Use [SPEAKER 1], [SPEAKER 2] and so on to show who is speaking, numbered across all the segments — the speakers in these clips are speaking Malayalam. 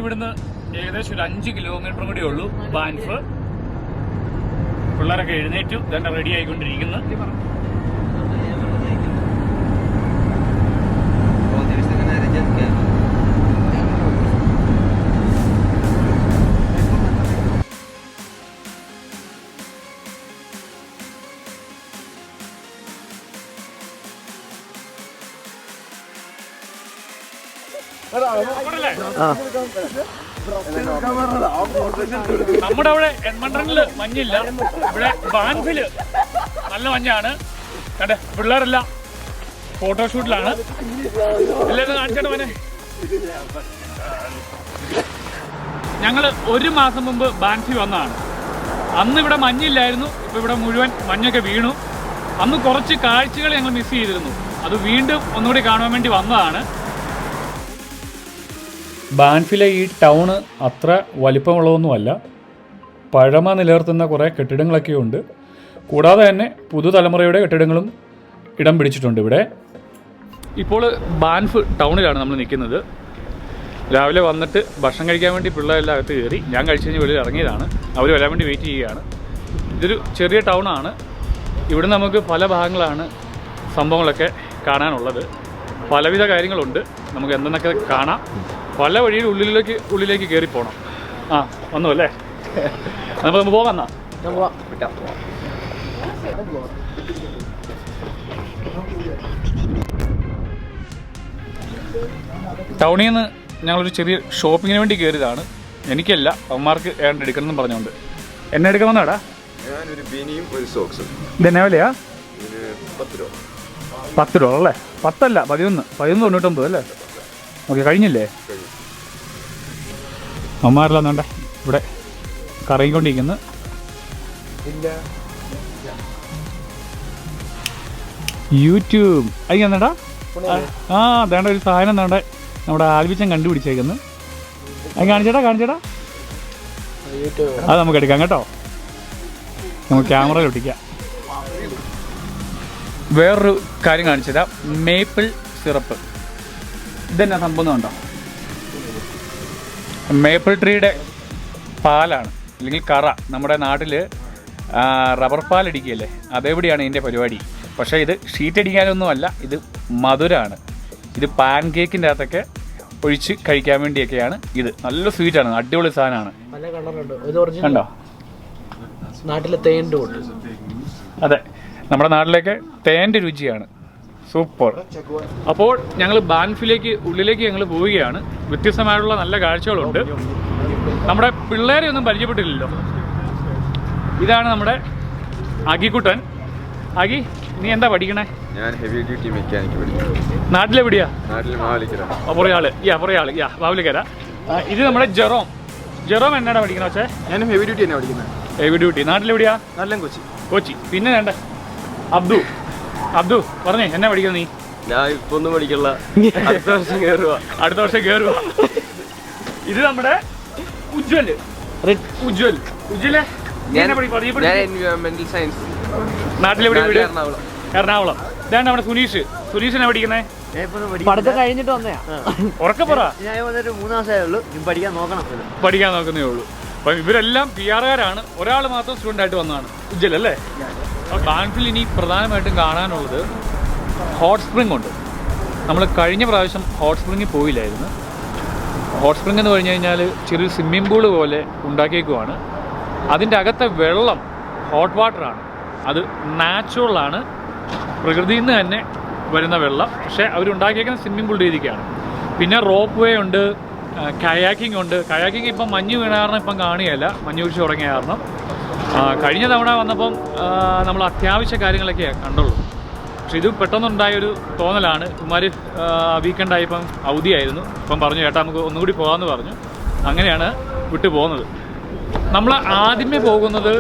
[SPEAKER 1] ഇവിടുന്ന് ഏകദേശം ഒരു 5 കിലോമീറ്റർ കൂടി ഉള്ളൂ ബാൻഫ്. പിള്ളേരൊക്കെ എഴുന്നേറ്റു, തന്നെ റെഡി ആയിക്കൊണ്ടിരിക്കുന്നു. നമ്മുടെ അവിടെ എഡ്മണ്ടണില് മഞ്ഞില്ല, ഇവിടെ ബാൻഫില് നല്ല മഞ്ഞാണ്. കണ്ടേ, പിള്ളേരെല്ലാം ഫോട്ടോഷൂട്ടിലാണ്. എല്ലാവരും കാണിച്ചോട്ടെ മോനെ. ഞങ്ങള് 1 മാസം മുമ്പ് ബാൻഫി വന്നതാണ്. അന്ന് ഇവിടെ മഞ്ഞില്ലായിരുന്നു, ഇപ്പൊ ഇവിടെ മുഴുവൻ മഞ്ഞൊക്കെ വീണു. അന്ന് കുറച്ച് കാഴ്ചകൾ ഞങ്ങൾ മിസ് ചെയ്തിരുന്നു, അത് വീണ്ടും ഒന്നുകൂടി കാണാൻ വേണ്ടി വന്നതാണ്. ബാൻഫിലെ ഈ ടൗണ് അത്ര വലിപ്പമുള്ളതൊന്നുമല്ല. പഴമ നിലനിർത്തുന്ന കുറേ കെട്ടിടങ്ങളൊക്കെ ഉണ്ട്. കൂടാതെ തന്നെ പുതുതലമുറയുടെ കെട്ടിടങ്ങളും ഇടം പിടിച്ചിട്ടുണ്ട് ഇവിടെ. ഇപ്പോൾ ബാൻഫ് ടൗണിലാണ് നമ്മൾ നിൽക്കുന്നത്. രാവിലെ വന്നിട്ട് ഭക്ഷണം കഴിക്കാൻ വേണ്ടി പിള്ളേരെല്ലാം അകത്ത് കയറി. ഞാൻ കഴിച്ച് കഴിഞ്ഞ് വെളിയിൽ ഇറങ്ങിയതാണ്. അവർ വരാൻ വേണ്ടി വെയിറ്റ് ചെയ്യുകയാണ്. ഇതൊരു ചെറിയ ടൗണാണ്. ഇവിടെ നമുക്ക് പല ഭാഗങ്ങളാണ് സംഭവങ്ങളൊക്കെ കാണാനുള്ളത്. പലവിധ കാര്യങ്ങളുണ്ട്, നമുക്ക് എന്തെന്നൊക്കെ കാണാം. പല വഴിയിൽ ഉള്ളിലേക്ക് കയറി പോകണം. ആ വന്നു അല്ലേ? നമുക്ക് പോകാം. ടൗണിൽ നിന്ന് ഞങ്ങളൊരു ചെറിയ ഷോപ്പിങ്ങിന് വേണ്ടി കയറിയതാണ്. എനിക്കല്ല, അവന്മാർക്ക് ഏതാണ്ട് എടുക്കണമെന്ന് പറഞ്ഞുകൊണ്ട്. എന്നെ എടുക്കണമെന്നാടാ? ഇതെന്നാ വിലയാ? 10 രൂപ അല്ലേ? 10 അല്ല, 11.99 അല്ലേ? ഓക്കെ, കഴിഞ്ഞില്ലേ? അമ്മമാരെല്ലാം വേണ്ട ഇവിടെ കറങ്ങിക്കൊണ്ടിരിക്കുന്നു. യൂട്യൂബ് അയ്യ എന്നാടാ? ആ അതേണ്ട ഒരു സാധനം എന്താണ്ട് നമ്മുടെ ആൽബിച്ചൻ കണ്ടുപിടിച്ചേക്കുന്നു. അത് കാണിച്ചേടാ. അത് നമുക്ക് എടുക്കാം കേട്ടോ, നമുക്ക് ക്യാമറയിൽ ഒട്ടിക്കാം. വേറൊരു കാര്യം കാണിച്ചു തരാം. Maple syrup. ഇതെന്നാ സംഭവം ഉണ്ടോ? മേപ്പിൾ ട്രീയുടെ പാലാണ്, അല്ലെങ്കിൽ കറ. നമ്മുടെ നാട്ടിൽ റബ്ബർ പാലടിക്കുകയല്ലേ, അതേപടിയാണ് ഇതിൻ്റെ പരിപാടി. പക്ഷേ ഇത് ഷീറ്റ് അടിക്കാനൊന്നുമല്ല, ഇത് മധുരമാണ്. ഇത് പാൻ കേക്കിൻ്റെ അകത്തൊക്കെ ഒഴിച്ച് കഴിക്കാൻ വേണ്ടിയൊക്കെയാണ് ഇത്. നല്ല സ്വീറ്റാണ്, അടിപൊളി സാധനമാണ്. കണ്ടോ?
[SPEAKER 2] നാട്ടിലെ തേൻ്റെ കൊണ്ട്.
[SPEAKER 1] അതെ, നമ്മുടെ നാട്ടിലേക്ക് തേൻ്റെ രുചിയാണ്. സൂപ്പർ. അപ്പോൾ ഞങ്ങൾ ബാൻഫിലേക്ക് ഉള്ളിലേക്ക് ഞങ്ങൾ പോവുകയാണ്. വ്യത്യസ്തമായിട്ടുള്ള നല്ല കാഴ്ചകളുണ്ട്. നമ്മുടെ പിള്ളേരെ ഒന്നും പരിചയപ്പെട്ടില്ലല്ലോ. ഇതാണ് നമ്മുടെ അഗിക്കുട്ടൻ. അഗി, നീ എന്താ പഠിക്കണേ?
[SPEAKER 3] ഞാൻ ഹെവി ഡ്യൂട്ടി മെക്കാനിക് പഠിക്കുന്നു.
[SPEAKER 1] നാട്ടിലെവിടെയാ?
[SPEAKER 3] നാട്ടിൽ മാവേലിക്കര.
[SPEAKER 1] മാവേലിക്കര. ഇത് നമ്മുടെ ജെറോം എന്നാടാ പഠിക്കണ? പക്ഷേ
[SPEAKER 3] ഞാൻ ഹെവി ഡ്യൂട്ടി തന്നെ പഠിക്കുന്നത്.
[SPEAKER 1] Heavy duty. നാട്ടിലെവിടെയാ?
[SPEAKER 3] നല്ല
[SPEAKER 1] കൊച്ചി. പിന്നെ വേണ്ട അബ്ദു പറഞ്ഞേ, എന്നാ പഠിക്കുന്നത് നീ?
[SPEAKER 3] ഞാൻ ഇപ്പൊ ഒന്നും പഠിക്കല്ല, അടുത്ത വർഷം കയറുക.
[SPEAKER 1] ഇത് നമ്മുടെ ഉജ്വല്.
[SPEAKER 3] എൻവയോൺമെന്റൽ സയൻസ്.
[SPEAKER 1] നാട്ടിലെവിടെ? എറണാകുളം. ഇതാണ് നമ്മുടെ സുനീഷ് എന്നാ പഠിക്കുന്നേ?
[SPEAKER 2] പഠിത്തം കഴിഞ്ഞിട്ട് വന്നയാ.
[SPEAKER 1] ഉറക്കെ പറ.
[SPEAKER 2] ഞാൻ 3 മാസമേ ഉള്ളൂ,
[SPEAKER 1] പഠിക്കാൻ നോക്കുന്നേ ഉള്ളൂ. അപ്പം ഇവരെല്ലാം PR-കാരാണ്. ഒരാൾ മാത്രം സ്റ്റുഡൻ്റ് ആയിട്ട് വന്നതാണ്, ഉജ്വൽ അല്ലേ? ബാൻഫിൽ ഇനി പ്രധാനമായിട്ടും കാണാനുള്ളത് ഹോട്ട് സ്പ്രിംഗ് ഉണ്ട്. നമ്മൾ കഴിഞ്ഞ പ്രാവശ്യം ഹോട്ട് സ്പ്രിങ്ങിൽ പോയില്ലായിരുന്നു. ഹോട്ട് സ്പ്രിംഗ് എന്ന് പറഞ്ഞു കഴിഞ്ഞാൽ ചെറിയൊരു സ്വിമ്മിംഗ് പൂള് പോലെ ഉണ്ടാക്കിയേക്കുവാണ്. അതിൻ്റെ അകത്തെ വെള്ളം ഹോട്ട് വാട്ടറാണ്. അത് നാച്ചുറലാണ്, പ്രകൃതിയിൽ നിന്ന് തന്നെ വരുന്ന വെള്ളം. പക്ഷേ അവരുണ്ടാക്കിയേക്കുന്ന സ്വിമ്മിംഗ് പൂൾ രീതിക്കാണ്. പിന്നെ റോപ്പ് വേ ഉണ്ട്, കയാക്കിംഗ് ഉണ്ട്. കയാക്കിംഗ് ഇപ്പം മഞ്ഞ് വീണ കാരണം ഇപ്പം കാണുകയല്ല, മഞ്ഞ് വീഴ്ച തുടങ്ങിയ കാരണം. കഴിഞ്ഞ തവണ വന്നപ്പം നമ്മൾ അത്യാവശ്യ കാര്യങ്ങളൊക്കെയാണ് കണ്ടുള്ളൂ. പക്ഷെ ഇത് പെട്ടെന്നുണ്ടായൊരു തോന്നലാണ്. ഇവന്മാർ വീക്കെൻഡായപ്പം അവധിയായിരുന്നു. ഇപ്പം പറഞ്ഞു ചേട്ടാ നമുക്ക് ഒന്നുകൂടി പോകാമെന്ന് പറഞ്ഞു. അങ്ങനെയാണ് വിട്ടു പോകുന്നത്. നമ്മൾ ആദ്യമേ പോകുന്നത്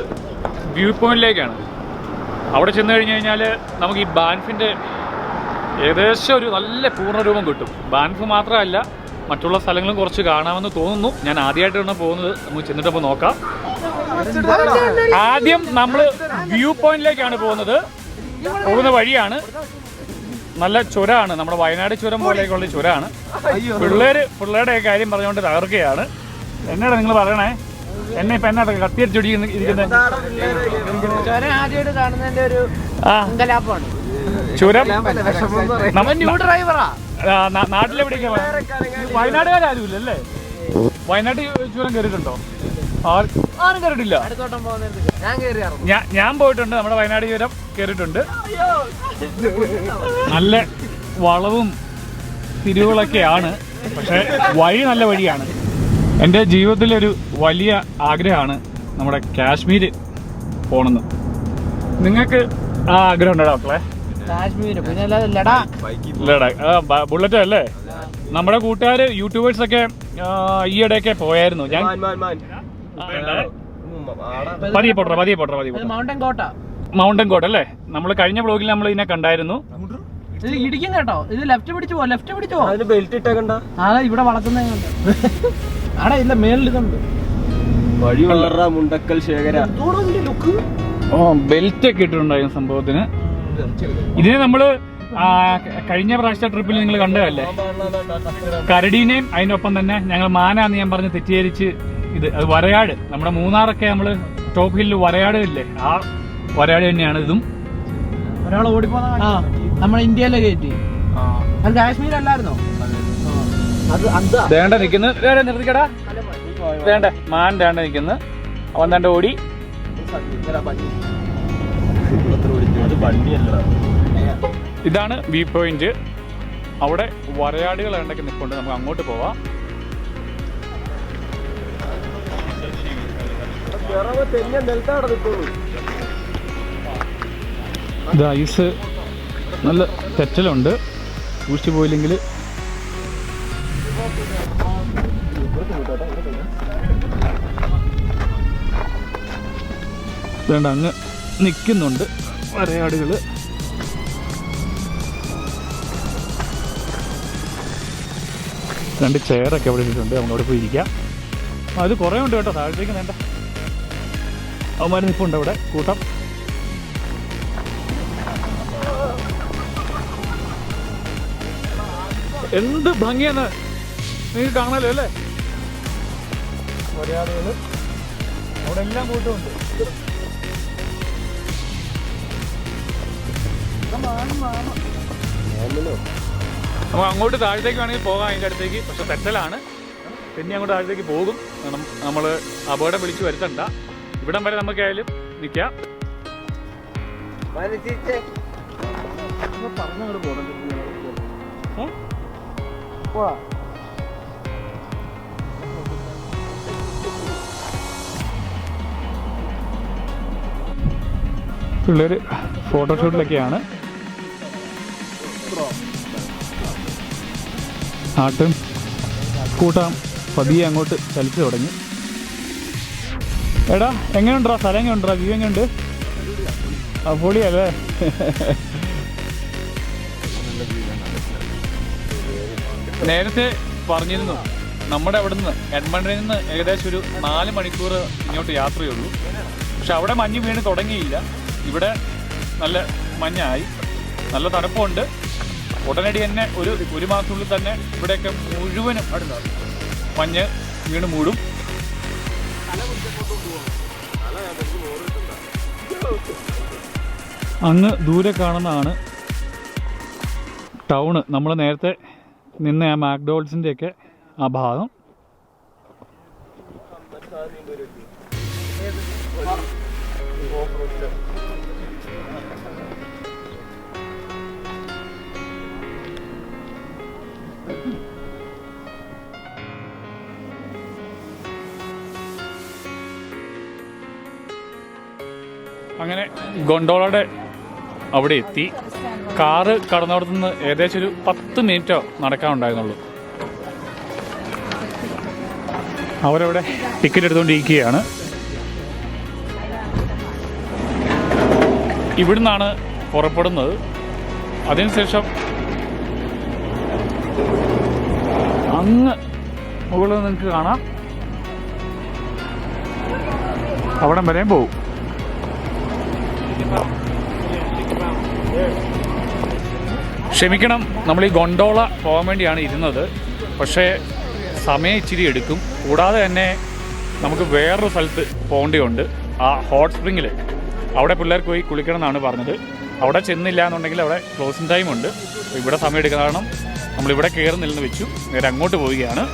[SPEAKER 1] വ്യൂ പോയിന്റിലേക്കാണ്. അവിടെ ചെന്ന് കഴിഞ്ഞ് കഴിഞ്ഞാൽ നമുക്ക് ഈ ബാൻഫിൻ്റെ ഏകദേശം ഒരു നല്ല പൂർണ്ണരൂപം കിട്ടും. ബാൻഫ് മാത്രമല്ല, മറ്റുള്ള സ്ഥലങ്ങളും കുറച്ച് കാണാമെന്ന് തോന്നുന്നു. ഞാൻ ആദ്യമായിട്ടാണ് പോകുന്നത്, നമുക്ക് ചെന്നിട്ടപ്പോൾ നോക്കാം. ആദ്യം നമ്മൾ വ്യൂ പോയിന്റിലേക്കാണ് പോകുന്ന വഴിയാണ്. നല്ല ചുരമാണ്, നമ്മുടെ വയനാട് ചുരം പോലെയൊക്കെയുള്ള ചുരമാണ്. പിള്ളേരുടെ കാര്യം പറഞ്ഞുകൊണ്ട് തകർക്കുകയാണ്. എന്നാണ് നിങ്ങൾ പറയണേ? എന്നെ ഇപ്പൊ എന്നാ കത്തിയടിച്ചൊടിക്കുന്നത്?
[SPEAKER 2] ആദ്യമായിട്ട് കാണുന്നതിന്റെ ഒരു
[SPEAKER 1] ചുരം
[SPEAKER 2] ന്യൂ ഡ്രൈവറാ.
[SPEAKER 1] നാട്ടിലെവിടേക്കാ? വയനാടുകാരും ഇല്ലല്ലേ? വയനാട്ടിൽ ചുരം കയറിയിട്ടുണ്ടോ? ആരും കയറിയിട്ടില്ല. ഞാൻ പോയിട്ടുണ്ട്, നമ്മുടെ വയനാട് ചുരം കയറിയിട്ടുണ്ട്. നല്ല വളവും തിരിവുകളൊക്കെയാണ്, പക്ഷെ വഴി നല്ല വഴിയാണ്. എൻ്റെ ജീവിതത്തിലൊരു വലിയ ആഗ്രഹമാണ് നമ്മുടെ കാശ്മീർ പോകണമെന്ന്. നിങ്ങൾക്ക് ആ ആഗ്രഹം ഉണ്ടോ മക്കളെ?
[SPEAKER 2] കാശ്മീര് പിന്നെ
[SPEAKER 1] ലഡാക്ക് ബുള്ളറ്റ് അല്ലേ? നമ്മുടെ കൂട്ടുകാർ യൂട്യൂബേഴ്സൊക്കെ ഈയിടെയൊക്കെ പോയായിരുന്നു. ഞാൻ പതിയെ പോട്ടെ. മൗണ്ടൻ കോട്ട അല്ലേ? നമ്മൾ കഴിഞ്ഞ വ്ളോഗിൽ നമ്മൾ ഇതിനെ കണ്ടായിരുന്നു.
[SPEAKER 2] ഇത് ഇടിക്കും കേട്ടോ. ഇത് ലെഫ്റ്റ് പിടിച്ചോ
[SPEAKER 3] അതിന് ബെൽറ്റ് ഇട്ടേക്കണ്ട.
[SPEAKER 2] ഇവിടെ വളർത്തുന്ന ആടാ ഇല്ല, മേളിൽ ഇതുണ്ട്.
[SPEAKER 3] വഴിയുള്ള മുണ്ടക്കൽ ശേഖര.
[SPEAKER 1] ബെൽറ്റ് ഒക്കെ ഇട്ടിട്ടുണ്ടായിരുന്നു സംഭവത്തിന്. ഇതിനെ നമ്മള് കഴിഞ്ഞ പ്രാവശ്യത്തെ ട്രിപ്പിൽ നിങ്ങൾ കണ്ടതല്ലേ? കരടീനെയും അതിന്റെ ഒപ്പം തന്നെ ഞങ്ങൾ മാനാന്ന് ഞാൻ പറഞ്ഞ് തെറ്റിദ്ധരിച്ച് അത് വരയാട്. നമ്മുടെ മൂന്നാറൊക്കെ നമ്മള് ടോപ്പ് ഹില്ല് വരയാട് ഇല്ലേ, ആ വരയാട് തന്നെയാണ് ഇതും.
[SPEAKER 2] ഒരാൾ ഓടിപ്പോന്ന നമ്മുടെ ഇന്ത്യയിലെ കയറ്റി. അത് കാശ്മീർ അല്ലായിരുന്നോ?
[SPEAKER 1] ദേണ്ട നിക്കുന്നു, നിർത്തിക്കടാ. ദേണ്ട മാൻ ദേണ്ട നിക്കുന്നു. അവൻ ദേണ്ട ഓടി. ഇതാണ് വ്യൂ പോയിന്റ്. അവിടെ വരയാടുകൾ ഉണ്ടൊക്കെ നിൽപ്പുണ്ട്. നമുക്ക് അങ്ങോട്ട് പോവാം. ഇത് ഐസ് നല്ല തെറ്റലുണ്ട്, സൂക്ഷിച്ചു പോയില്ലെങ്കിൽ. വേണ്ട അങ്ങ് നിൽക്കുന്നുണ്ട് വരയാടുകൾ. രണ്ട് ചെയറൊക്കെ അവിടെ ഇട്ടിട്ടുണ്ട്, നമുക്ക് അവിടെ പോയി ഇരിക്കാം. അത് കുറേ ഉണ്ട് കേട്ടോ, താഴത്തേക്ക് വേണ്ട. അവന്മാർ നിൽപ്പുണ്ട് അവിടെ കൂട്ടം. എന്ത് ഭംഗിയാണ് നിങ്ങൾക്ക് കാണാലോ അല്ലേ? വരയാടുകൾ അവിടെ എല്ലാം കൂട്ടമുണ്ട്. നമുക്ക് അങ്ങോട്ട് താഴത്തേക്ക് വേണമെങ്കിൽ പോകാം, അതിൻ്റെ അടുത്തേക്ക്. പക്ഷെ തെറ്റലാണ്, പിന്നെ അങ്ങോട്ട് താഴത്തേക്ക് പോകും. നമ്മൾ അപകടം വിളിച്ചു വരുത്തണ്ട. ഇവിടം വരെ നമുക്കായാലും നിൽക്കാം. പിള്ളേർ ഫോട്ടോഷൂട്ടിലൊക്കെയാണ്. ആട്ടും കൂട്ടാം പതിയെ അങ്ങോട്ട് ചലിച്ചു തുടങ്ങി. എടാ എങ്ങനെയുണ്ടാ സ്ഥലം? എങ്ങനെയുണ്ടാ വ്യൂ? എങ്ങനെയുണ്ട്? ആ പൊളിയല്ലേ? നേരത്തെ പറഞ്ഞിരുന്നു നമ്മുടെ അവിടെ നിന്ന് എഡ്മണ്ടിൽ നിന്ന് ഏകദേശം ഒരു 4 മണിക്കൂർ ഇങ്ങോട്ട് യാത്രയുള്ളൂ. പക്ഷെ അവിടെ മഞ്ഞ് വീണ് തുടങ്ങിയില്ല. ഇവിടെ നല്ല മഞ്ഞായി, നല്ല തണുപ്പുണ്ട്. ഉടനടി തന്നെ ഒരു മാസത്തിനുള്ളിൽ തന്നെ ഇവിടെയൊക്കെ മുഴുവനും മഞ്ഞ് വീണ് മൂടും. അങ്ങ് ദൂരെ കാണുന്നതാണ് ടൗണ്. നമ്മൾ നേരത്തെ നിന്ന ആ മാക്ഡോൾസിൻ്റെ ഒക്കെ ആ ഭാഗം. അങ്ങനെ ഗൊണ്ടോളയുടെ അവിടെ എത്തി. കാറ് കടന്നിടത്തു നിന്ന് ഏകദേശം ഒരു 10 മിനിറ്റോ നടക്കാനുണ്ടായിരുന്നുള്ളൂ. അവരവിടെ ടിക്കറ്റ് എടുത്തുകൊണ്ടിരിക്കുകയാണ്. ഇവിടുന്നാണ് പുറപ്പെടുന്നത്. അതിനുശേഷം അങ്ങ് മുകളിൽ നിങ്ങൾക്ക് കാണാം, അവിടം വരെയും പോകും. ക്ഷമിക്കണം, നമ്മൾ ഈ ഗൊണ്ടോള പോകാൻ വേണ്ടിയാണ് ഇരുന്നത്. പക്ഷേ സമയം ഇച്ചിരി എടുക്കും. കൂടാതെ തന്നെ നമുക്ക് വേറൊരു സ്ഥലത്ത് പോകേണ്ടതുണ്ട്. ആ ഹോട്ട് സ്പ്രിങ്ങിൽ അവിടെ പിള്ളേർക്ക് പോയി കുളിക്കണം എന്നാണ് പറഞ്ഞത്. അവിടെ ചെന്നില്ല എന്നുണ്ടെങ്കിൽ അവിടെ ക്ലോസിങ് ടൈം ഉണ്ട്. അപ്പോൾ ഇവിടെ സമയം എടുക്കുന്ന കാരണം നമ്മളിവിടെ കയറുന്നില്ലെന്ന് വെച്ചു. നേരെ അങ്ങോട്ട് പോവുകയാണ്.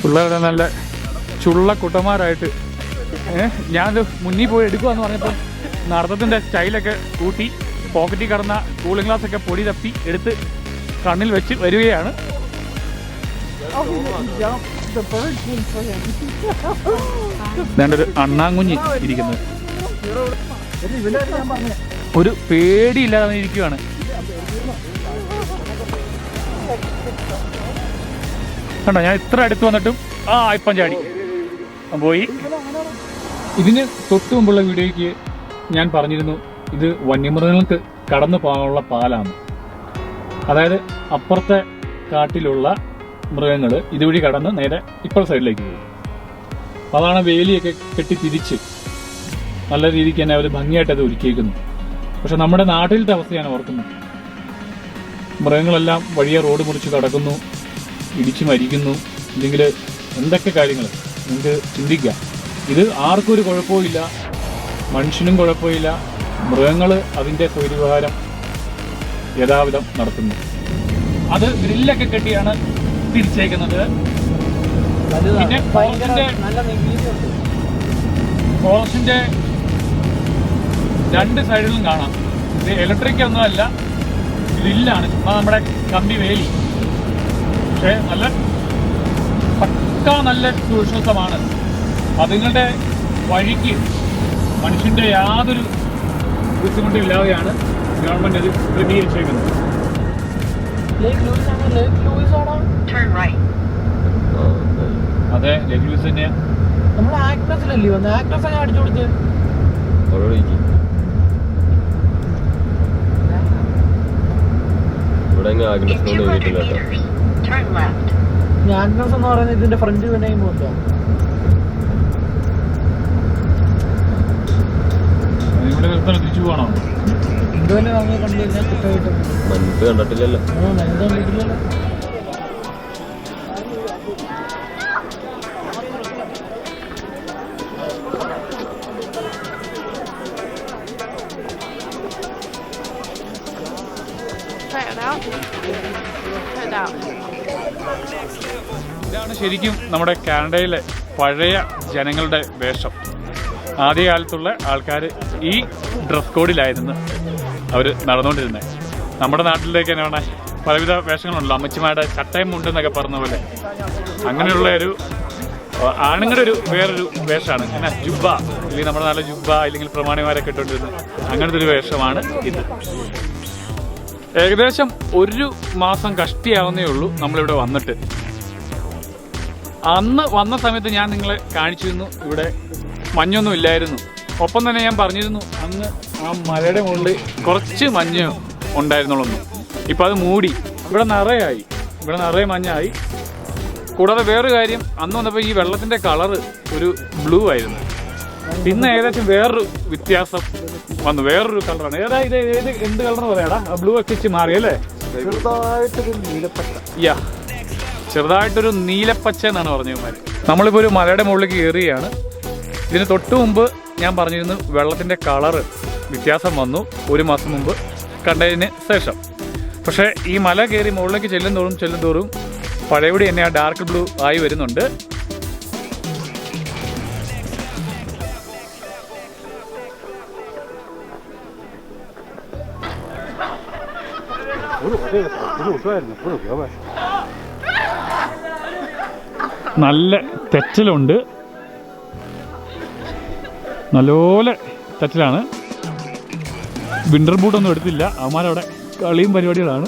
[SPEAKER 1] പിള്ളേരുടെ നല്ല ചുള്ളക്കുട്ടന്മാരായിട്ട് ഞാനത് മുന്നിൽ പോയി എടുക്കുകയെന്ന് പറഞ്ഞപ്പോൾ നടത്തത്തിൻ്റെ സ്റ്റൈലൊക്കെ കൂട്ടി പോക്കറ്റിൽ കിടന്ന കൂളിംഗ് ഗ്ലാസ്സൊക്കെ പൊടി തപ്പി എടുത്ത് കണ്ണിൽ വെച്ച് വരികയാണ്. വേണ്ടൊരു അണ്ണാങ്കുഞ്ഞ് ഇരിക്കുന്നത്, ഒരു പേടിയില്ലാതെ അവൻ ഇരിക്കുകയാണ്. കണ്ടോ, ഞാൻ ഇത്ര അടുത്ത് വന്നിട്ടും ഇപ്പം ചാടി പോയി. ഇതിന് തൊട്ട് മുമ്പുള്ള വീഡിയോയ്ക്ക് ഞാൻ പറഞ്ഞിരുന്നു ഇത് വന്യമൃഗങ്ങൾക്ക് കടന്നു പോകാനുള്ള പാലാണ്. അതായത് അപ്പുറത്തെ കാട്ടിലുള്ള മൃഗങ്ങൾ ഇതുവഴി കടന്ന് നേരെ ഇപ്പുറത്തെ സൈഡിലേക്ക് പോകും. അതാണ് വേലിയൊക്കെ കെട്ടി തിരിച്ച് നല്ല രീതിക്ക് തന്നെ അവർ ഭംഗിയായിട്ട് അത് ഒരുക്കിയിരിക്കുന്നു. പക്ഷെ നമ്മുടെ നാട്ടിലത്തെ അവസ്ഥയാണ് ഓർക്കുന്നത്. മൃഗങ്ങളെല്ലാം വഴിയെ റോഡ് മുറിച്ച് കടക്കുന്നു, ഇടിച്ചു മരിക്കുന്നു, ഇല്ലെങ്കിൽ എന്തൊക്കെ കാര്യങ്ങൾ നിങ്ങൾക്ക് ചിന്തിക്കാം. ഇത് ആർക്കും ഒരു കുഴപ്പമില്ല, മനുഷ്യനും കുഴപ്പമില്ല. മൃഗങ്ങൾ അതിൻ്റെ സ്വൈര്യവിഹാരം യഥാവിധം നടത്തുന്നു. അത് ഗ്രില്ലൊക്കെ കെട്ടിയാണ് തിരിച്ചേക്കുന്നത്. പിന്നെ ഫോറസ്റ്റിന്റെ രണ്ട് സൈഡിലും കാണാം. ഇത് ഇലക്ട്രിക് ഒന്നുമല്ല, ഗ്രില്ലാണ്. നമ്മുടെ കമ്പി വേലി. പക്ഷേ നല്ല സുരക്ഷിതമാണ്. അതുങ്ങളുടെ വഴിക്ക് മനുഷ്യന്റെ യാതൊരു ബുദ്ധിമുട്ടില്ലാതെയാണ് ഗവൺമെന്റ് അത് ക്രമീകരിച്ചേക്കുന്നത്. അതെ, ലേക്ക് ലൂയിസ് തന്നെയാ.
[SPEAKER 2] നമ്മൾ ആക്ടേഴ്സിലല്ലേ വന്നത്, ആക്ടേഴ്സ് ഒക്കെ അടിച്ചു കൊടുത്ത് ആക്ടേഴ്സ് എന്ന് പറയുന്നത് ഇതിന്റെ ഫ്രണ്ട് നെയിം ഉണ്ടോ?
[SPEAKER 1] തിരിച്ചു പോകണോ?
[SPEAKER 2] എന്തുപോലെ വാങ്ങി കണ്ടില്ല,
[SPEAKER 3] കണ്ടിട്ടില്ലല്ലോ.
[SPEAKER 2] കണ്ടിട്ടില്ലല്ലോ.
[SPEAKER 1] ഇതാണ് ശരിക്കും നമ്മുടെ കാനഡയിലെ പഴയ ജനങ്ങളുടെ വേഷം. ആദ്യകാലത്തുള്ള ആൾക്കാർ ഈ ഡ്രസ് കോഡിലായിരുന്നു അവർ നടന്നുകൊണ്ടിരുന്നത്. നമ്മുടെ നാട്ടിലേക്ക് എന്നാണ് പലവിധ വേഷങ്ങളുണ്ടല്ലോ, അമ്മച്ചിമാരുടെ ചട്ടയം മുണ്ടെന്നൊക്കെ പറഞ്ഞ പോലെ. അങ്ങനെയുള്ള ഒരു ആണുങ്ങളുടെ ഒരു വേറൊരു വേഷമാണ് എന്നാ ജുബ്ബ, അല്ലെങ്കിൽ നമ്മുടെ നാട്ടിലെ ജുബ്ബ അല്ലെങ്കിൽ പ്രമാണിമാരൊക്കെ ഇട്ടുകൊണ്ടിരുന്നത്. അങ്ങനത്തെ ഒരു വേഷമാണ് ഇത്. ഏകദേശം 1 മാസം കഷ്ടിയാവുന്നേ ഉള്ളൂ നമ്മളിവിടെ വന്നിട്ട്. അന്ന് വന്ന സമയത്ത് ഞാൻ നിങ്ങളെ കാണിച്ചിരുന്നു ഇവിടെ മഞ്ഞൊന്നും ഇല്ലായിരുന്നു. ഒപ്പം തന്നെ ഞാൻ പറഞ്ഞിരുന്നു അന്ന് ആ മലയുടെ മുകളിൽ കുറച്ച് മഞ്ഞ് ഉണ്ടായിരുന്നുള്ളൂ. ഇപ്പം അത് മൂടി, ഇവിടെ നിറയെ മഞ്ഞായി. കൂടാതെ വേറൊരു കാര്യം, അന്ന് വന്നപ്പോൾ ഈ വെള്ളത്തിൻ്റെ കളറ് ഒരു ബ്ലൂ ആയിരുന്നു. ഇന്ന് ഏകദേശം വേറൊരു വ്യത്യാസം വന്നു, വേറൊരു കളറാണ്. എന്ത് കളർ പറയാടാ? ആ ബ്ലൂ ഒക്കെ ഇച്ചിരി മാറിയല്ലേ? ചെറുതായിട്ടൊരു നീലപ്പച്ച എന്നാണ് പറഞ്ഞവന്മാർ. നമ്മളിപ്പോൾ ഒരു മലയുടെ മുകളിലേക്ക് കയറുകയാണ്. ഇതിന് തൊട്ട് മുമ്പ് ഞാൻ പറഞ്ഞിരുന്നു വെള്ളത്തിൻ്റെ കളറ് വ്യത്യാസം വന്നു 1 മാസം മുമ്പ് കണ്ടതിന് ശേഷം. പക്ഷേ ഈ മല കയറി മുകളിലേക്ക് ചെല്ലും തോറും പഴയപടി തന്നെ ആ ഡാർക്ക് ബ്ലൂ ആയി വരുന്നുണ്ട്. നല്ല തെറ്റലുണ്ട്, നല്ലപോലെ തെറ്റലാണ്. വിൻ്റർ ബൂട്ടൊന്നും എടുത്തില്ല, അവന്മാരവിടെ കളിയും പരിപാടികളാണ്.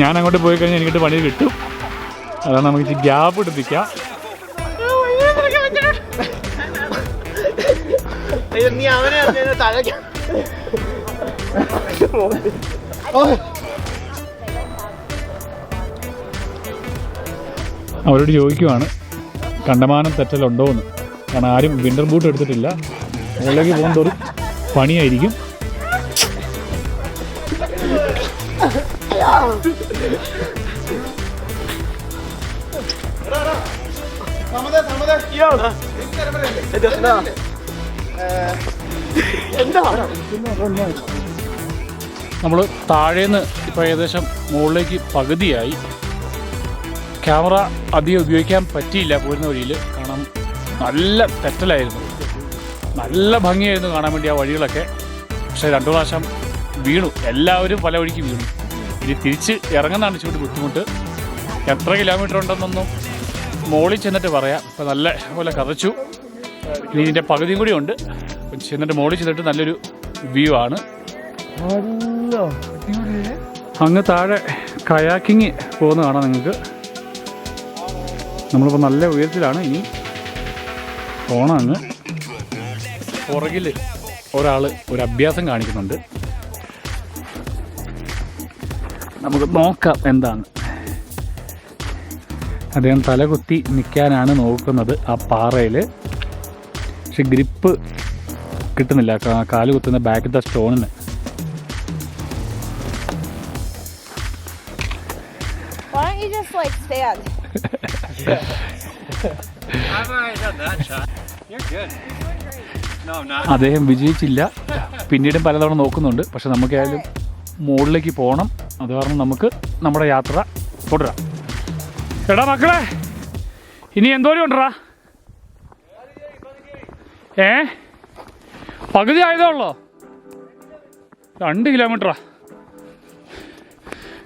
[SPEAKER 1] ഞാൻ അങ്ങോട്ട് പോയി കഴിഞ്ഞാൽ എനിക്കിട്ട് പണി കിട്ടും. അതാണ് നമുക്ക് ഇച്ചിരി ഗ്യാപ്പ് ഇട്ടിരിക്കാം.
[SPEAKER 2] നീ അവനെ
[SPEAKER 1] അവരോട് ചോദിക്കുവാണ് കണ്ടമാനം തെറ്റലുണ്ടോ എന്ന്. കാരണം ആരും വിൻ്റർ ബൂട്ട് എടുത്തിട്ടില്ല. മുകളിലേക്ക് പോകുന്നതോറും പണിയായിരിക്കും. നമ്മൾ താഴേന്ന് ഇപ്പോൾ ഏകദേശം മുകളിലേക്ക് പകുതിയായി. ക്യാമറ അധികം ഉപയോഗിക്കാൻ പറ്റിയില്ല പോരുന്ന വഴിയിൽ. കാരണം നല്ല തെറ്റലായിരുന്നു. നല്ല ഭംഗിയായിരുന്നു കാണാൻ വേണ്ടി ആ വഴികളൊക്കെ. പക്ഷേ 2 പ്രാവശ്യം വീണു. എല്ലാവരും പല വഴിക്ക് വീണു. ഇനി തിരിച്ച് ഇറങ്ങുന്നതാണ് ഇച്ചിരി ബുദ്ധിമുട്ട്. എത്ര കിലോമീറ്റർ ഉണ്ടെന്നൊന്നും മുകളിൽ ചെന്നിട്ട് പറയാം. ഇപ്പം നല്ല പോലെ കതച്ചു. ഇനി ഇതിൻ്റെ പകുതിയും കൂടി ഉണ്ട്. ചെന്നിട്ട് മുകളിൽ ചെന്നിട്ട് നല്ലൊരു വ്യൂ ആണ്. അങ്ങ് താഴെ കയാക്കിങ് പോകുന്ന കാണാം നിങ്ങൾക്ക്. നമ്മളിപ്പോൾ നല്ല ഉയരത്തിലാണ്. ഇനി പോണം. അങ്ങ് പുറകിൽ ഒരാൾ ഒരു അഭ്യാസം കാണിക്കുന്നുണ്ട്. നമുക്ക് നോക്കാം എന്താണ്. അദ്ദേഹം തലകുത്തി നിൽക്കാനാണ് നോക്കുന്നത് ആ പാറയിൽ. പക്ഷെ ഗ്രിപ്പ് കിട്ടുന്നില്ല കാല് കുത്തുന്ന ബാക്കിലത്തെ സ്റ്റോണിന്.
[SPEAKER 4] Why don't you just like stand?
[SPEAKER 3] I've already done that shot. You're good. No, I'm not.
[SPEAKER 1] അദ്ദേഹം വിജയിച്ചില്ല. പിന്നീടും പലതവണ നോക്കുന്നുണ്ട്. പക്ഷെ നമുക്കായാലും മുകളിലേക്ക് പോകണം. അത് കാരണം നമുക്ക് നമ്മുടെ യാത്ര തുടരാം. എടാ മക്കളെ, ഇനി എന്തോരം ഉണ്ടടാ? പകുതി ആയതേ ഉള്ളോ? 2 കിലോമീറ്ററാ.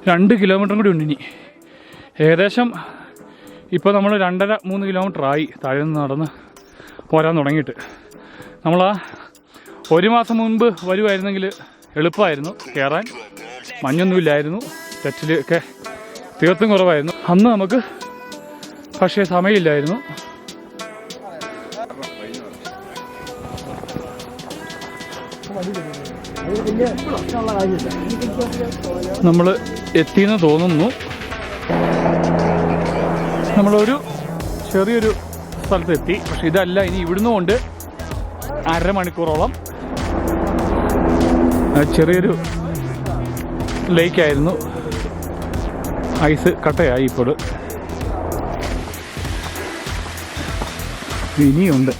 [SPEAKER 1] 2 കിലോമീറ്ററും കൂടി ഉണ്ട് ഇനി. ഏകദേശം ഇപ്പോൾ നമ്മൾ 2.5-3 കിലോമീറ്ററായി താഴെ നിന്ന് നടന്ന് പോരാൻ തുടങ്ങിയിട്ട്. നമ്മൾ 1 മാസം മുൻപ് വരുമായിരുന്നെങ്കിൽ എളുപ്പമായിരുന്നു കയറാൻ. മഞ്ഞൊന്നുമില്ലായിരുന്നു. തെറ്റിലൊക്കെ തീർത്തും കുറവായിരുന്നു. അന്ന് നമുക്ക് പക്ഷേ സമയമില്ലായിരുന്നു. നമ്മൾ എത്തിയെന്ന് തോന്നുന്നു. നമ്മളൊരു ചെറിയൊരു സ്ഥലത്ത് എത്തി. പക്ഷെ ഇതല്ല. ഇനി ഇവിടുന്ന് കൊണ്ട് 1/2 മണിക്കൂറോളം ചെറിയൊരു ലേക്കായിരുന്നു. ഐസ് കട്ടയായി ഇപ്പോൾ. ഇനിയുണ്ട്.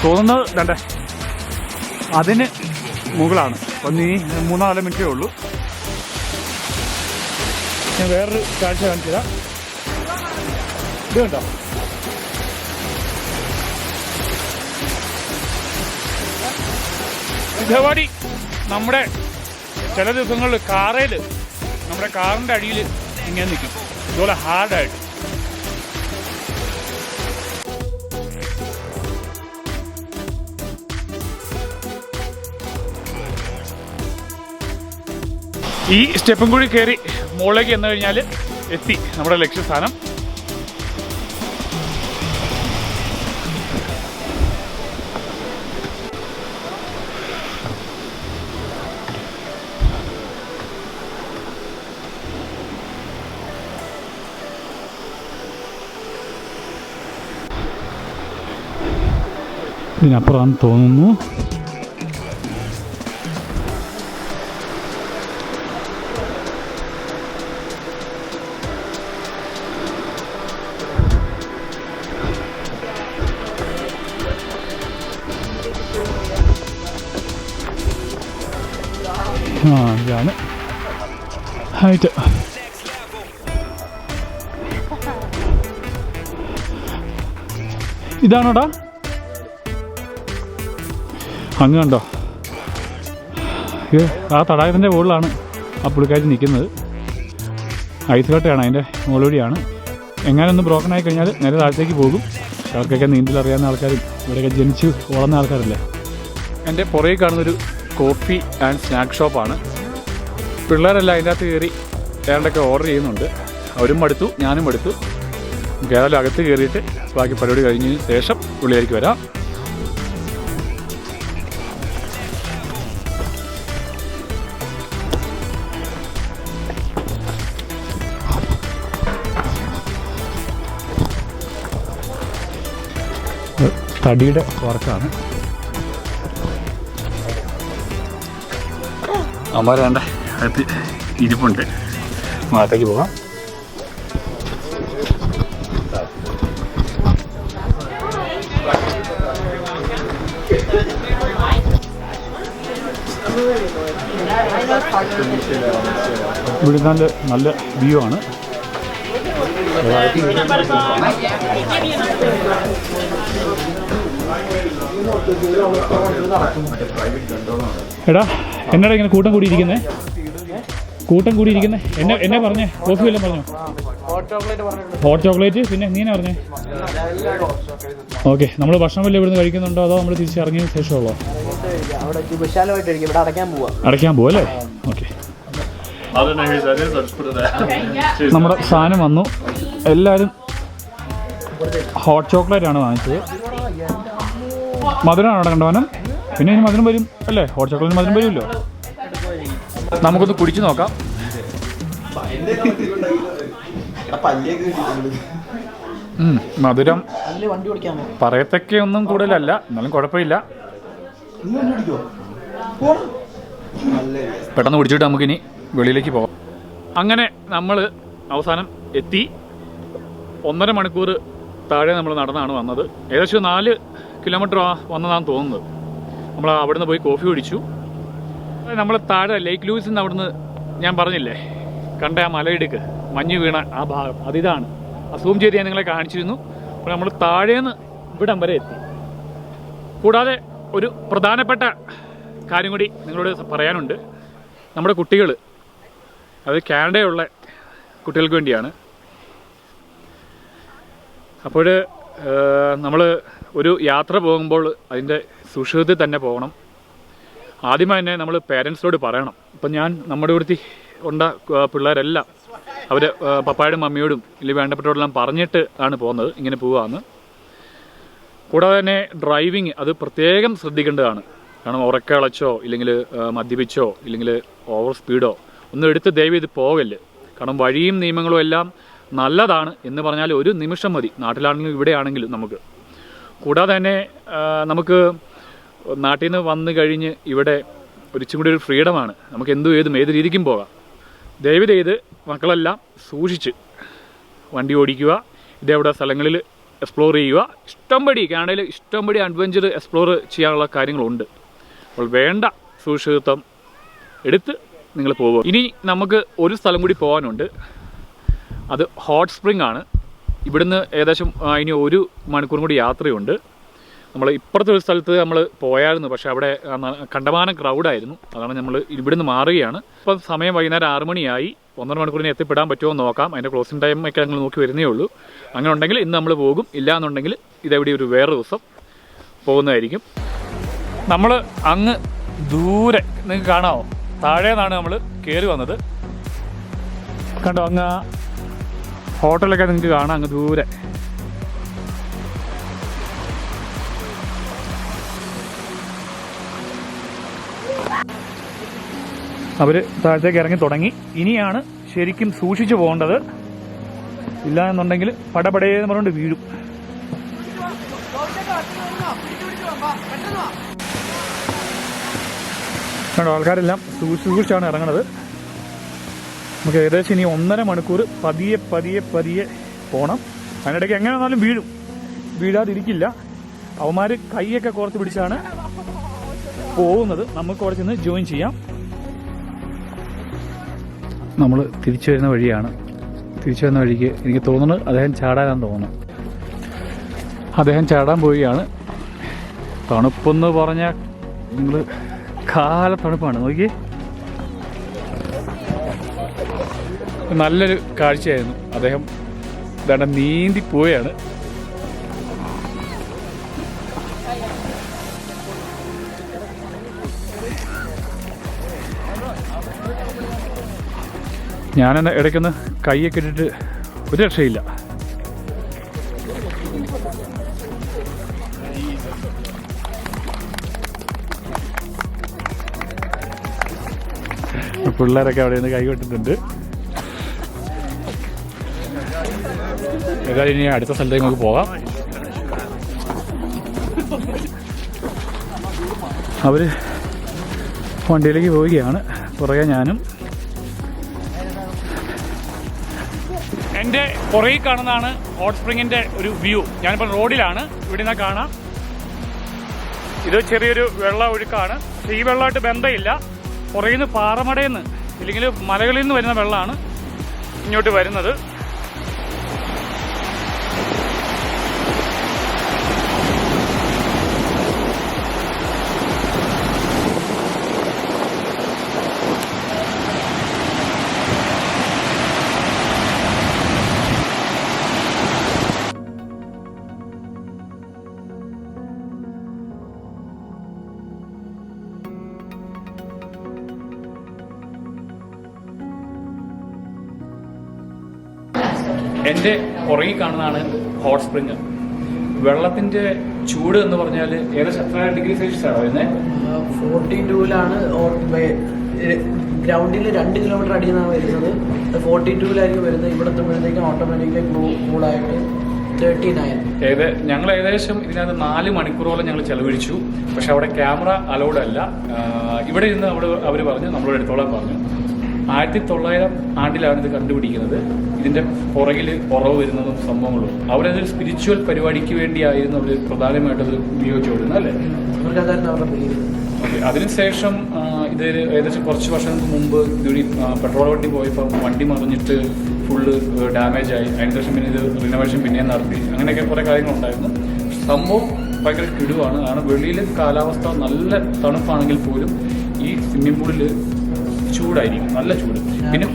[SPEAKER 1] തോന്നുന്നത് വേണ്ട അതിന് മുകളാണ്. അപ്പം ഈ 3-4 മിനിറ്റേ ഉള്ളൂ. ഞാൻ വേറൊരു കാഴ്ച കാണിച്ചതാ. ഇത് കണ്ടോ? ഇതേപാടി നമ്മുടെ ചില ദിവസങ്ങളിൽ കാറയിൽ നമ്മുടെ കാറിൻ്റെ അടിയിൽ ഇങ്ങനെ നിൽക്കും. ഇതുപോലെ ഹാർഡായിട്ട്. ഈ സ്റ്റെപ്പും കൂടി കയറി മുകളിലേക്ക് ചെന്ന് കഴിഞ്ഞാൽ എത്തി നമ്മുടെ ലക്ഷ്യസ്ഥാനം. ഇതിനപ്പുറം തോന്നുന്നു. ഇതാണ് ഹൈറ്റ്. ഇതാണോടാ? അങ്ങ് കണ്ടോ? ആ തടാകത്തിൻ്റെ മുകളിലാണ് ആ പുള്ളിക്കാരി നിൽക്കുന്നത്. ഐസ് കട്ടയാണ് അതിൻ്റെ മുകളിലൂടെയാണ്. എങ്ങനെയൊന്നും ബ്രോക്കൺ ആയി കഴിഞ്ഞാൽ നേരെ താഴത്തേക്ക് പോകും. അവർക്കൊക്കെ നീന്തലറിയാവുന്ന ആൾക്കാരും ഇവിടെയൊക്കെ ജനിച്ച് വളർന്ന ആൾക്കാരല്ലേ. എൻ്റെ പുറകെ കാണുന്നൊരു കോഫി ആൻഡ് സ്നാക്ക് ഷോപ്പാണ്. പിള്ളേരെല്ലാം അതിൻ്റെ അകത്ത് കയറി ഏതാണ്ടൊക്കെ ഓർഡർ ചെയ്യുന്നുണ്ട്. അവരും മടുത്തു, ഞാനും മടുത്തു. നമുക്ക് ഏതായാലും അകത്ത് കയറിയിട്ട് ബാക്കി പരിപാടി കഴിഞ്ഞതിന് ശേഷം ഉള്ളിലേക്ക് വരാം. തടിയുടെ വർക്കാണ്. അമ്മ അകത്ത് ഇരിപ്പുണ്ട്. അകത്തേക്ക് പോകാം. ഇവിടെ നല്ല വ്യൂ ആണ്. എടാ എന്നാടാ ഇങ്ങനെ കൂട്ടം കൂടിയിരിക്കുന്നേ? എന്നെ പറഞ്ഞേ, കോഫി വല്ലതും പറഞ്ഞോ? Hot chocolate. പിന്നെ നീ എന്നാ പറഞ്ഞേ? ഓക്കെ, നമ്മൾ ഭക്ഷണം വല്ലതും ഇവിടുന്ന് കഴിക്കുന്നുണ്ടോ അതോ നമ്മൾ തിരിച്ചിറങ്ങിയതിന് ശേഷമുള്ളോ? അടയ്ക്കാൻ പോവാ അല്ലേ? ഓക്കെ, നമ്മുടെ സാധനം വന്നു. എല്ലാവരും ഹോട്ട് ചോക്ലേറ്റ് ആണ് വാങ്ങിച്ചത്. മധുരമാണ് അവിടെ കണ്ടവനം. പിന്നെ ഇനി മധുരം വരും അല്ലേ? ഹോട്ട് ചോക്ലേറ്റിന് മധുരം വരുമല്ലോ. നമുക്കൊന്ന് കുടിച്ചു നോക്കാം. മധുരം പറയത്തക്കെ ഒന്നും കൂടുതലല്ല, എന്നാലും കുഴപ്പമില്ല. പെട്ടെന്ന് കുടിച്ചിട്ട് നമുക്കിനി വെളിയിലേക്ക് പോകാം. അങ്ങനെ നമ്മൾ അവസാനം എത്തി. 1.5 മണിക്കൂർ താഴെ നമ്മൾ നടന്നാണ് വന്നത്. ഏകദേശം 4 കിലോമീറ്റർ വന്നതാണെന്ന് തോന്നുന്നത്. നമ്മൾ അവിടുന്ന് പോയി കോഫി കുടിച്ചു. നമ്മൾ താഴെ ലേക്ക് ലൂയിസിൽ നിന്ന് അവിടുന്ന് ഞാൻ പറഞ്ഞില്ലേ കണ്ട ആ മലയിടുക്ക് മഞ്ഞ് വീണ ആ ഭാഗം, അതിതാണ്. അസൂം ചെയ്ത് ഞാൻ നിങ്ങളെ കാണിച്ചിരുന്നു. അപ്പോൾ നമ്മൾ താഴേന്ന് ഇവിടം വരെ എത്തി. കൂടാതെ ഒരു പ്രധാനപ്പെട്ട കാര്യം കൂടി നിങ്ങളോട് പറയാനുണ്ട്. നമ്മുടെ കുട്ടികൾ, അത് കാനഡയിലുള്ള കുട്ടികൾക്ക് വേണ്ടിയാണ്. അപ്പോൾ നമ്മൾ ഒരു യാത്ര പോകുമ്പോൾ അതിൻ്റെ സുരക്ഷിതത്തിൽ തന്നെ പോകണം. ആദ്യമേ തന്നെ നമ്മൾ പേരൻസിനോട് പറയണം. ഇപ്പം ഞാൻ നമ്മുടെ ഇവിടുത്തെ ഉണ്ട പിള്ളേരെല്ലാം അവർ പപ്പായോടും മമ്മിയോടും ഇല്ലെങ്കിൽ വേണ്ടപ്പെട്ടവരോടെല്ലാം പറഞ്ഞിട്ട് ആണ് പോകുന്നത് ഇങ്ങനെ പോവുകയെന്ന്. കൂടാതെ തന്നെ ഡ്രൈവിങ് അത് പ്രത്യേകം ശ്രദ്ധിക്കേണ്ടതാണ്. കാരണം ഉറക്കളച്ചോ ഇല്ലെങ്കിൽ മദ്യപിച്ചോ ഇല്ലെങ്കിൽ ഓവർ സ്പീഡോ ഒന്നും എടുത്ത് ദയവ് ഇത് പോകല്ല്. കാരണം വഴിയും നിയമങ്ങളും എല്ലാം നല്ലതാണ് എന്ന് പറഞ്ഞാൽ ഒരു നിമിഷം മതി, നാട്ടിലാണെങ്കിലും ഇവിടെയാണെങ്കിലും നമുക്ക്. കൂടാതെ തന്നെ നമുക്ക് നാട്ടിൽ നിന്ന് വന്നു കഴിഞ്ഞ് ഇവിടെ ഒരിച്ചും കൂടി ഒരു ഫ്രീഡമാണ്. നമുക്ക് ഏത് രീതിക്കും പോകാം. ദയവ് ചെയ്ത് മക്കളെല്ലാം സൂക്ഷിച്ച് വണ്ടി ഓടിക്കുക. ഇതേവിടെ സ്ഥലങ്ങളിൽ എക്സ്പ്ലോർ ചെയ്യുക. ഇഷ്ടംപടി കാനഡയിൽ ഇഷ്ടംപടി അഡ്വഞ്ചർ എക്സ്പ്ലോർ ചെയ്യാനുള്ള കാര്യങ്ങളുണ്ട്. അപ്പോൾ വേണ്ട സുരക്ഷിതത്വം എടുത്ത് നിങ്ങൾ പോകുക. ഇനി നമുക്ക് ഒരു സ്ഥലം കൂടി പോകാനുണ്ട്. അത് ഹോട്ട് സ്പ്രിംഗ് ആണ്. ഇവിടുന്ന് ഏകദേശം ഇനി 1 മണിക്കൂറും കൂടി യാത്രയുണ്ട്. നമ്മൾ ഇപ്പുറത്തെ ഒരു സ്ഥലത്ത് നമ്മൾ പോയായിരുന്നു, പക്ഷേ അവിടെ കണ്ടമാനം ക്രൗഡായിരുന്നു. അതാണ് നമ്മൾ ഇവിടുന്ന് മാറുകയാണ്. ഇപ്പം സമയം വൈകുന്നേരം 6 മണിയായി. 1.5 മണിക്കൂറിന് എത്തിപ്പെടാൻ പറ്റുമോ എന്ന് നോക്കാം. അതിൻ്റെ ക്ലോസിംഗ് ടൈമൊക്കെ ഞങ്ങൾ നോക്കി വരുന്നേ ഉള്ളൂ. അങ്ങനെ ഉണ്ടെങ്കിൽ ഇന്ന് നമ്മൾ പോകും. ഇല്ല എന്നുണ്ടെങ്കിൽ ഇതെവിടെ ഒരു വേറെ ദിവസം പോകുന്നതായിരിക്കും. നമ്മൾ അങ്ങ് ദൂരെ നിങ്ങൾക്ക് കാണാമോ, താഴെ നിന്നാണ് നമ്മൾ കയറി വന്നത്. കണ്ടോ, അങ്ങ് ആ ഹോട്ടലൊക്കെ നിങ്ങൾക്ക് കാണാം അങ്ങ് ദൂരെ. അവർ താഴത്തേക്ക് ഇറങ്ങി തുടങ്ങി. ഇനിയാണ് ശരിക്കും സൂക്ഷിച്ചു പോകേണ്ടത്. ഇല്ല എന്നുണ്ടെങ്കിൽ പടപടയെന്ന് പറഞ്ഞുകൊണ്ട് വീഴും. കണ്ടോ, ആൾക്കാരെല്ലാം സൂക്ഷിച്ചാണ് ഇറങ്ങുന്നത്. നമുക്ക് ഏകദേശം ഇനി 1.5 മണിക്കൂർ പതിയെ പോകണം. അതിനിടയ്ക്ക് എങ്ങനെ വന്നാലും വീഴാതിരിക്കില്ല. അവന്മാർ കൈയൊക്കെ കോർത്ത് പിടിച്ചാണ് പോകുന്നത്. നമുക്ക് അവിടെ ചെന്ന് ജോയിൻ ചെയ്യാം. നമ്മൾ തിരിച്ചു വരുന്ന വഴിയാണ്. തിരിച്ചു വരുന്ന വഴിക്ക് എനിക്ക് തോന്നുന്നത് അദ്ദേഹം ചാടാനാണെന്ന് തോന്നുന്നു. അദ്ദേഹം ചാടാൻ പോവുകയാണ്. തണുപ്പെന്ന് പറഞ്ഞാൽ നിങ്ങൾ കാല തണുപ്പാണ്. നോക്കി, നല്ലൊരു കാഴ്ചയായിരുന്നു. അദ്ദേഹം ഇതാണ്ട് നീന്തി പോവുകയാണ്. ഞാനെന്നെ ഇടയ്ക്കൊന്ന് കൈയൊക്കെ ഇട്ടിട്ട് ഒരു രക്ഷയില്ല. പിള്ളേരൊക്കെ അവിടെ നിന്ന് കൈ കൊട്ടിട്ടുണ്ട്. ഏതായാലും ഇനി അടുത്ത സ്ഥലത്തേക്ക് നമുക്ക് പോകാം. അവർ വണ്ടിയിലേക്ക് പോവുകയാണ്, പുറകെ ഞാനും. എൻ്റെ പുറകിൽ കാണുന്നതാണ് ഹോട്ട് സ്പ്രിങ്ങിൻ്റെ ഒരു വ്യൂ. ഞാനിപ്പോൾ റോഡിലാണ്, ഇവിടെ നിന്ന് കാണാം. ഇത് ചെറിയൊരു വെള്ള ഒഴുക്കാണ്. പക്ഷേ ഈ വെള്ളമായിട്ട് ബന്ധമില്ല. പുറകിൽ നിന്ന് പാറമടയിൽ നിന്ന് ഇല്ലെങ്കിൽ മലകളിൽ നിന്ന് വരുന്ന വെള്ളമാണ് ഇങ്ങോട്ട് വരുന്നത്. എൻ്റെ പുറകിൽ കാണുന്നതാണ് ഹോട്ട് സ്പ്രിങ്. വെള്ളത്തിൻ്റെ ചൂട് എന്ന് പറഞ്ഞാൽ ഏകദേശം എത്ര ഡിഗ്രി സെൽഷ്യസ് ആണോ വരുന്നത്?
[SPEAKER 2] 42-ലാണ്. ഗ്രൗണ്ടിൽ 2 കിലോമീറ്റർ അടിയിൽ നിന്നാണ് വരുന്നത്. 42-ലായിരിക്കും വരുന്നത്. ഇവിടെ എത്തുമ്പോഴത്തേക്കും ഓട്ടോമാറ്റിക്കലി കൂളായിട്ട് 39.
[SPEAKER 1] ഞങ്ങൾ ഏകദേശം ഇതിനകത്ത് 4 മണിക്കൂറോളം ഞങ്ങൾ ചെലവഴിച്ചു. പക്ഷെ അവിടെ ക്യാമറ അലൗഡ് അല്ല. ഇവിടെ ഇരുന്ന് അവർ പറഞ്ഞു, നമ്മളോട് എടുത്തോളാൻ പറഞ്ഞു. 1900 ആണ്ടിലാണ് ഇത് കണ്ടുപിടിക്കുന്നത്. ഇതിൻ്റെ പുറകിൽ ഉറവ് വരുന്നതും സംഭവങ്ങളും അവരതൊരു സ്പിരിച്വൽ പരിപാടിക്ക് വേണ്ടിയായിരുന്നു അവർ പ്രധാനമായിട്ടത് ഉപയോഗിച്ചുകൊണ്ടിരുന്നത്, അല്ലേ? അതിനുശേഷം ഇത് ഏകദേശം കുറച്ച് വർഷങ്ങൾക്ക് മുമ്പ് ഇതൊരു പെട്രോൾ വണ്ടി പോയപ്പോൾ വണ്ടി മറിഞ്ഞിട്ട് ഫുള്ള് ഡാമേജ് ആയി. അതിനുശേഷം പിന്നെ ഇത് റിനോവേഷൻ പിന്നെയും നടത്തി. അങ്ങനെയൊക്കെ കുറേ കാര്യങ്ങളുണ്ടായിരുന്നു. സംഭവം ഭയങ്കര കിടുവാണ്. കാരണം വെളിയിൽ കാലാവസ്ഥ നല്ല തണുപ്പാണെങ്കിൽ പോലും ഈ സ്വിമ്മിംഗ് പൂളിൽ ചൂടായിരിക്കും, നല്ല ചൂട്. പിന്നെ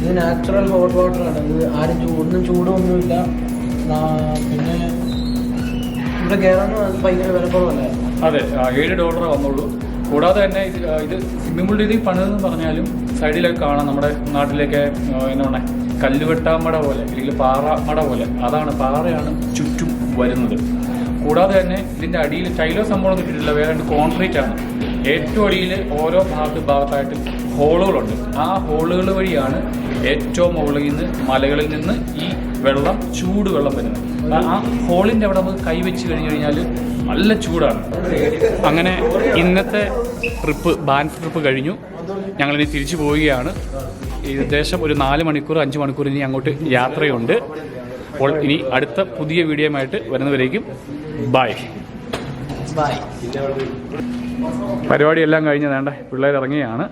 [SPEAKER 2] ഇത് നാച്ചുറൽ ഹോട്ട് വാട്ടറാണ്. ഇത് ആരും ഒന്നും ചൂടൊന്നുമില്ല. പിന്നെ ഇവിടെ കയറാനും അത് ഭയങ്കര വിലക്കുറവല്ലേ?
[SPEAKER 1] അതെ, $7 വന്നുള്ളൂ. കൂടാതെ തന്നെ ഇത് സ്വിമ്മിംഗ് പൂൾ രീതി പണിതെന്ന് പറഞ്ഞാലും സൈഡിലൊക്കെ കാണാം നമ്മുടെ നാട്ടിലേക്ക് എന്താണ് കല്ലുവെട്ടാമട പോലെ അല്ലെങ്കിൽ പാറമട പോലെ. അതാണ് പാറയാണ് ചുറ്റും വരുന്നത്. കൂടാതെ തന്നെ ഇതിൻ്റെ അടിയിൽ ടൈലോ സംഭവം കിട്ടിയിട്ടില്ല, വേറെ കോൺക്രീറ്റ് ആണ്. ഏറ്റവും അടിയിൽ ഓരോ ഭാഗത്തായിട്ട് ഹോളുകളുണ്ട്. ആ ഹോളുകൾ വഴിയാണ് ഏറ്റവും മുകളിൽ നിന്ന് മലകളിൽ നിന്ന് ഈ വെള്ളം ചൂടുവെള്ളം വരുന്നത്. ആ ഹോളിൻ്റെ അവിടെ നമുക്ക് കൈവച്ച് കഴിഞ്ഞ് കഴിഞ്ഞാൽ നല്ല ചൂടാണ്. അങ്ങനെ ഇന്നത്തെ ട്രിപ്പ് ബാൻഫ് ട്രിപ്പ് കഴിഞ്ഞു. ഞങ്ങളിനി തിരിച്ചു പോവുകയാണ്. ഏകദേശം ഒരു 4 മണിക്കൂർ 5 മണിക്കൂർ ഇനി അങ്ങോട്ട് യാത്രയുണ്ട്. അപ്പോൾ ഇനി അടുത്ത പുതിയ വീഡിയോയുമായിട്ട് വരുന്നവരേക്കും ബൈ. പരിപാടിയെല്ലാം കഴിഞ്ഞ് വേണ്ട പിള്ളേർ ഇറങ്ങിയാണ്.